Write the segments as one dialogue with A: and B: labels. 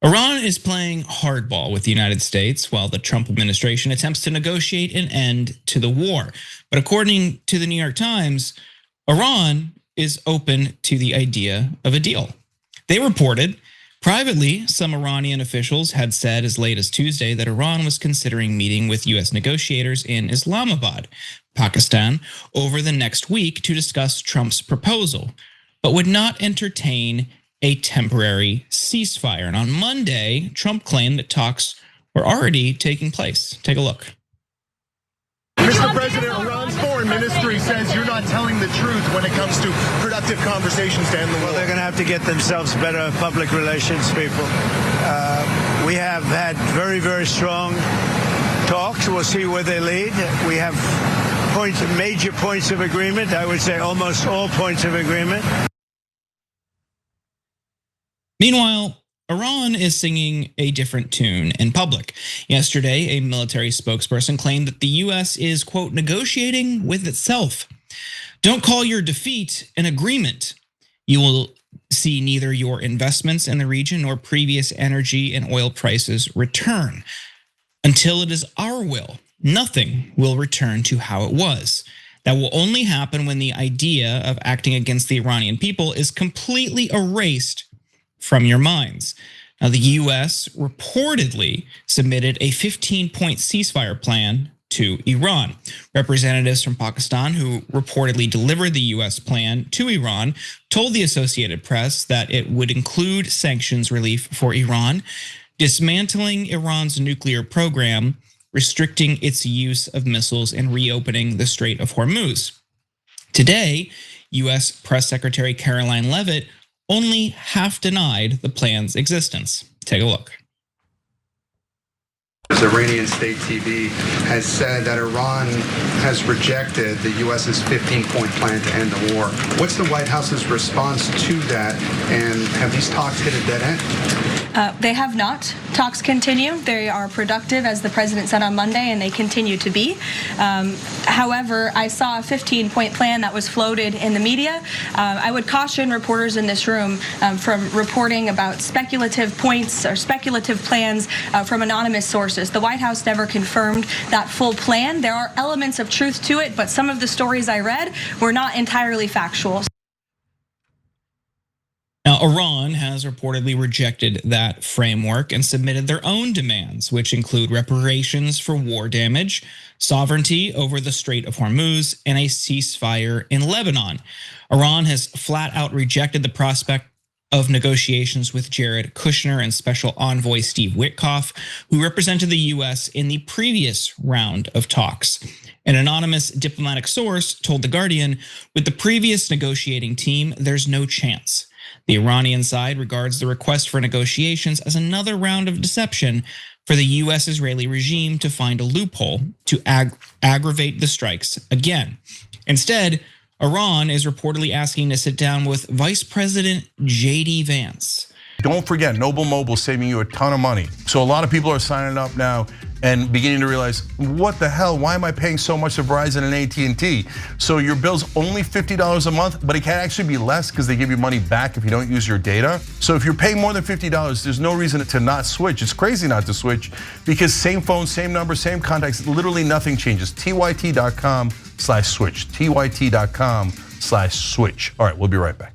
A: Iran is playing hardball with the United States while the Trump administration attempts to negotiate an end to the war. But according to the New York Times, Iran is open to the idea of a deal. They reported privately, some Iranian officials had said as late as Tuesday that Iran was considering meeting with US negotiators in Islamabad, Pakistan, over the next week to discuss Trump's proposal, but would not entertain a temporary ceasefire. And on Monday, Trump claimed that talks were already taking place. Take a look.
B: Mr. President, Iran's foreign ministry says you're not telling the truth when it comes to productive conversations to end the war.
C: Well, they're going to have to get themselves better public relations people. We have had very, very strong talks. We'll see where they lead. We have major points of agreement. I would say almost all points of agreement.
A: Meanwhile, Iran is singing a different tune in public. Yesterday, a military spokesperson claimed that the US is, quote, negotiating with itself. Don't call your defeat an agreement. You will see neither your investments in the region nor previous energy and oil prices return. Until it is our will, nothing will return to how it was. That will only happen when the idea of acting against the Iranian people is completely erased from your minds. Now, the US reportedly submitted a 15-point ceasefire plan to Iran. Representatives from Pakistan who reportedly delivered the US plan to Iran told the Associated Press that it would include sanctions relief for Iran, dismantling Iran's nuclear program, restricting its use of missiles, and reopening the Strait of Hormuz. Today, US Press Secretary Caroline Leavitt only half denied the plan's existence. Take a look.
D: Iranian state TV has said that Iran has rejected the US's 15-point plan to end the war. What's the White House's response to that, and have these talks hit a dead end?
E: They have not. Talks continue. They are productive, as the president said on Monday, and they continue to be. However, I saw a 15-point plan that was floated in the media. I would caution reporters in this room from reporting about speculative points or speculative plans from anonymous sources. The White House never confirmed that full plan. There are elements of truth to it, but some of the stories I read were not entirely factual.
A: Now, Iran has reportedly rejected that framework and submitted their own demands, which include reparations for war damage, sovereignty over the Strait of Hormuz, and a ceasefire in Lebanon. Iran has flat out rejected the prospect of negotiations with Jared Kushner and Special Envoy Steve Witkoff, who represented the US in the previous round of talks. An anonymous diplomatic source told The Guardian, with the previous negotiating team, there's no chance. The Iranian side regards the request for negotiations as another round of deception for the US-Israeli regime to find a loophole to aggravate the strikes again. Instead, Iran is reportedly asking to sit down with Vice President J.D. Vance.
F: Don't forget, Noble Mobile is saving you a ton of money. So a lot of people are signing up now and beginning to realize, what the hell, why am I paying so much to Verizon and AT&T? So your bill's only $50 a month, but it can actually be less because they give you money back if you don't use your data. So if you're paying more than $50, there's no reason to not switch. It's crazy not to switch because same phone, same number, same contacts, literally nothing changes. TYT.com/switch, TYT.com/switch. All right, we'll be right back.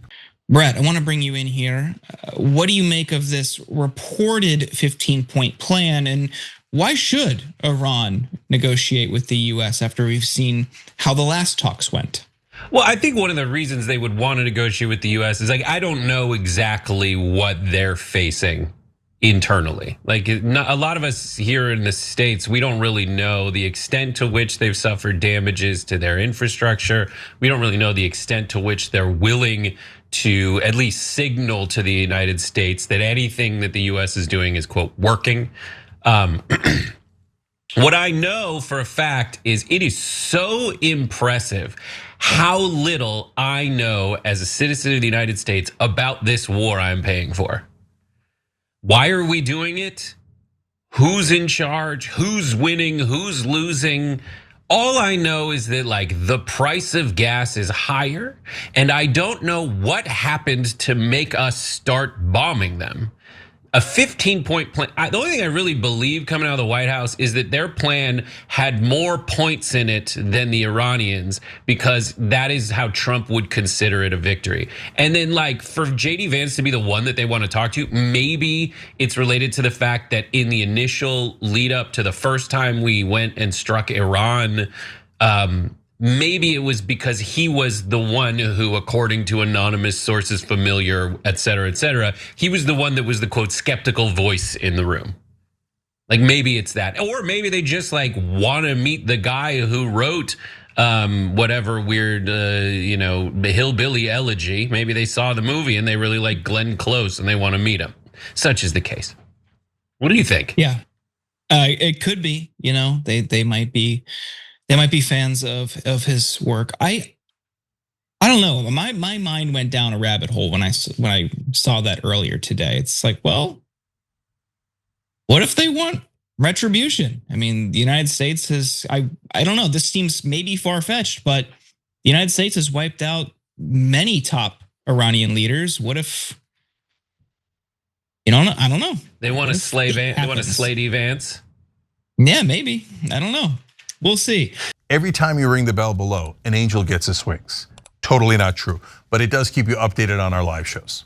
A: Brett, I want to bring you in here. What do you make of this reported 15-point plan, and why should Iran negotiate with the US after we've seen how the last talks went?
G: Well, I think one of the reasons they would want to negotiate with the US is, like, I don't know exactly what they're facing internally. Like, a lot of us here in the States, we don't really know the extent to which they've suffered damages to their infrastructure. We don't really know the extent to which they're willing to at least signal to the United States that anything that the US is doing is, quote, working. What I know for a fact is it is so impressive how little I know as a citizen of the United States about this war I'm paying for. Why are we doing it? Who's in charge? Who's winning? Who's losing? All I know is that, like, the price of gas is higher, and I don't know what happened to make us start bombing them. A 15-point plan. The only thing I really believe coming out of the White House is that their plan had more points in it than the Iranians, because that is how Trump would consider it a victory. And then like for JD Vance to be the one that they want to talk to, maybe it's related to the fact that in the initial lead up to the first time we went and struck Iran, maybe it was because he was the one who, according to anonymous sources familiar, et cetera, he was the one that was the quote skeptical voice in the room. Like maybe it's that, or maybe they just like want to meet the guy who wrote whatever weird, hillbilly elegy. Maybe they saw the movie and they really like Glenn Close and they want to meet him. Such is the case. What do you think?
A: Yeah, it could be. They might be. They might be fans of his work. I don't know. My mind went down a rabbit hole when I saw that earlier today. It's like, well, what if they want retribution? I mean, the United States has, I don't know. This seems maybe far-fetched, but the United States has wiped out many top Iranian leaders. What if? I don't know.
G: They want to slay Vance.
A: Yeah, maybe. I don't know. We'll see.
F: Every time you ring the bell below, an angel gets his wings. Totally not true, but it does keep you updated on our live shows.